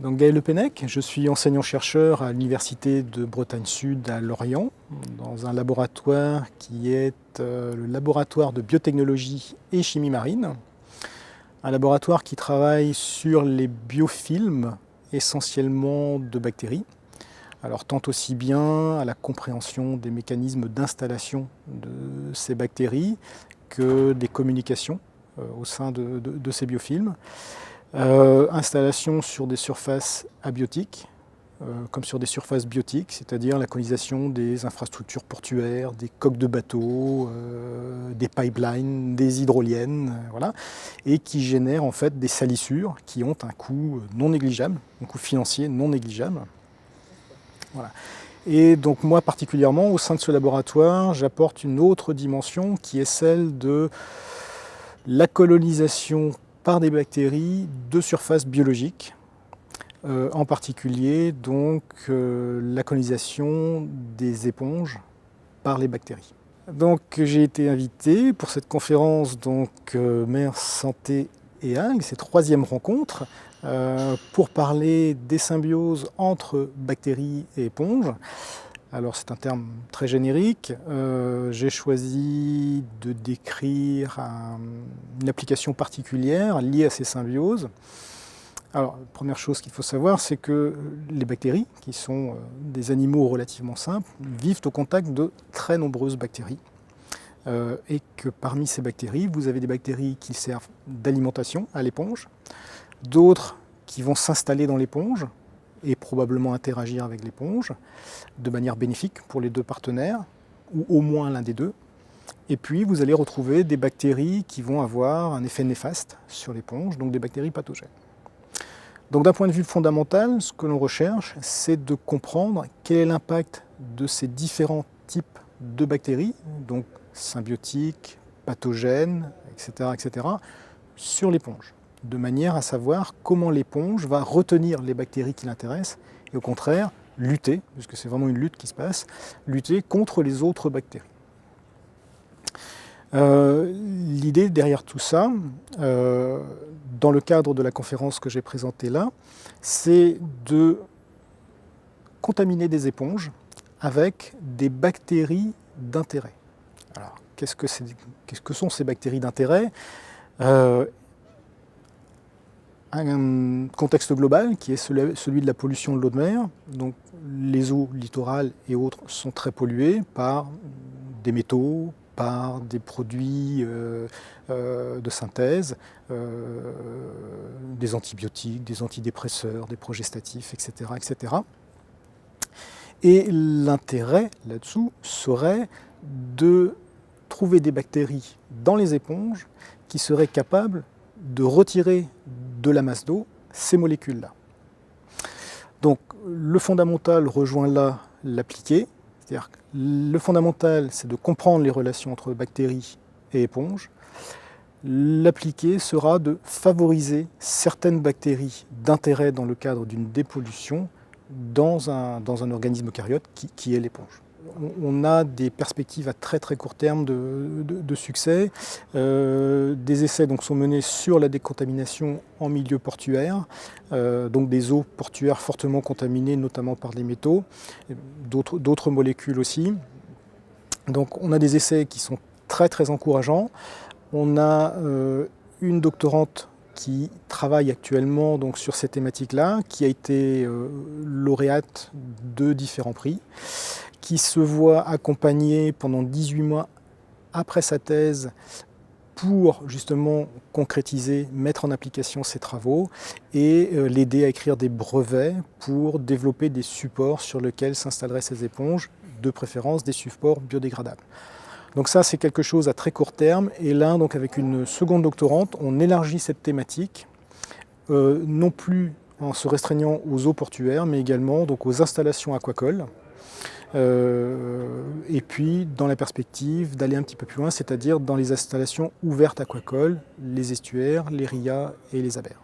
Donc Gaël Le Pennec, je suis enseignant-chercheur à l'Université de Bretagne Sud à Lorient, dans un laboratoire qui est le laboratoire de biotechnologie et chimie marine. Un laboratoire qui travaille sur les biofilms, essentiellement de bactéries. Alors tant aussi bien à la compréhension des mécanismes d'installation de ces bactéries que des communications au sein de ces biofilms. Installation sur des surfaces abiotiques, comme sur des surfaces biotiques, c'est-à-dire la colonisation des infrastructures portuaires, des coques de bateaux, des pipelines, des hydroliennes, voilà, et qui génèrent en fait des salissures qui ont un coût non négligeable, un coût financier non négligeable. Voilà. Et donc moi particulièrement, au sein de ce laboratoire, j'apporte une autre dimension qui est celle de la colonisation par des bactéries de surfaces biologiques, en particulier donc la colonisation des éponges par les bactéries. Donc j'ai été invité pour cette conférence Mer, Santé et Algues, cette troisième rencontre, pour parler des symbioses entre bactéries et éponges. Alors c'est un terme très générique, j'ai choisi de décrire une application particulière liée à ces symbioses. Alors la première chose qu'il faut savoir, c'est que les bactéries, qui sont des animaux relativement simples, vivent au contact de très nombreuses bactéries. Et que parmi ces bactéries, vous avez des bactéries qui servent d'alimentation à l'éponge, d'autres qui vont s'installer dans l'éponge, et probablement interagir avec l'éponge de manière bénéfique pour les deux partenaires, ou au moins l'un des deux. Et puis vous allez retrouver des bactéries qui vont avoir un effet néfaste sur l'éponge, donc des bactéries pathogènes. Donc d'un point de vue fondamental, ce que l'on recherche, c'est de comprendre quel est l'impact de ces différents types de bactéries, donc symbiotiques, pathogènes, etc., sur l'éponge, de manière à savoir comment l'éponge va retenir les bactéries qui l'intéressent et au contraire lutter, puisque c'est vraiment une lutte qui se passe, lutter contre les autres bactéries. L'idée derrière tout ça, dans le cadre de la conférence que j'ai présentée là, c'est de contaminer des éponges avec des bactéries d'intérêt. Alors, qu'est-ce que sont ces bactéries d'intérêt ? Un contexte global qui est celui de la pollution de l'eau de mer. Donc les eaux littorales et autres sont très polluées par des métaux, par des produits de synthèse, des antibiotiques, des antidépresseurs, des progestatifs, etc. Et l'intérêt là-dessous serait de trouver des bactéries dans les éponges qui seraient capables de retirer de la masse d'eau ces molécules-là. Donc le fondamental rejoint là l'appliqué, c'est-à-dire que le fondamental c'est de comprendre les relations entre bactéries et éponges. L'appliqué sera de favoriser certaines bactéries d'intérêt dans le cadre d'une dépollution dans un organisme eucaryote qui est l'éponge. On a des perspectives à très court terme de succès. Des essais donc, sont menés sur la décontamination en milieu portuaire, donc des eaux portuaires fortement contaminées, notamment par des métaux, d'autres molécules aussi. Donc on a des essais qui sont très encourageants. On a une doctorante qui travaille actuellement donc, sur ces thématiques-là, qui a été lauréate de différents prix, qui se voit accompagné pendant 18 mois après sa thèse pour justement concrétiser, mettre en application ses travaux et l'aider à écrire des brevets pour développer des supports sur lesquels s'installeraient ces éponges, de préférence des supports biodégradables. Donc ça c'est quelque chose à très court terme et là donc avec une seconde doctorante on élargit cette thématique non plus en se restreignant aux eaux portuaires mais également donc, aux installations aquacoles. Et puis dans la perspective d'aller un petit peu plus loin, c'est-à-dire dans les installations ouvertes aquacoles, les estuaires, les rias et les abers.